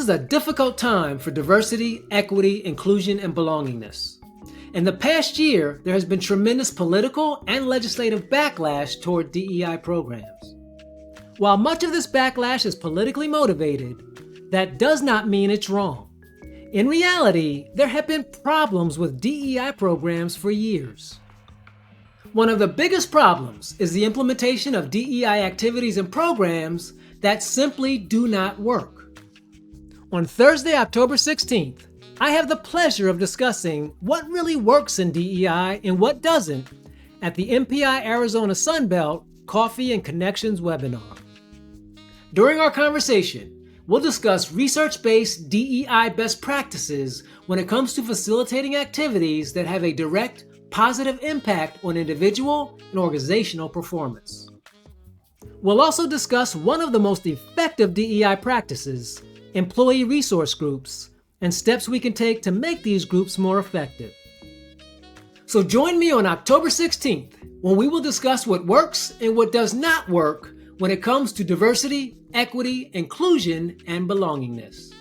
is a difficult time for diversity, equity, inclusion, and belongingness. In the past year, there has been tremendous political and legislative backlash toward DEI programs. While much of this backlash is politically motivated, that does not mean it's wrong. In reality, there have been problems with DEI programs for years. One of the biggest problems is the implementation of DEI activities and programs that simply do not work. On Thursday, October 16th, I have the pleasure of discussing what really works in DEI and what doesn't at the MPI Arizona Sunbelt Coffee and Connections webinar. During our conversation, we'll discuss research-based DEI best practices when it comes to facilitating activities that have a direct, positive impact on individual and organizational performance. We'll also discuss one of the most effective DEI practices, employee resource groups, and steps we can take to make these groups more effective. So join me on October 16th when we will discuss what works and what does not work when it comes to diversity, equity, inclusion, and belongingness.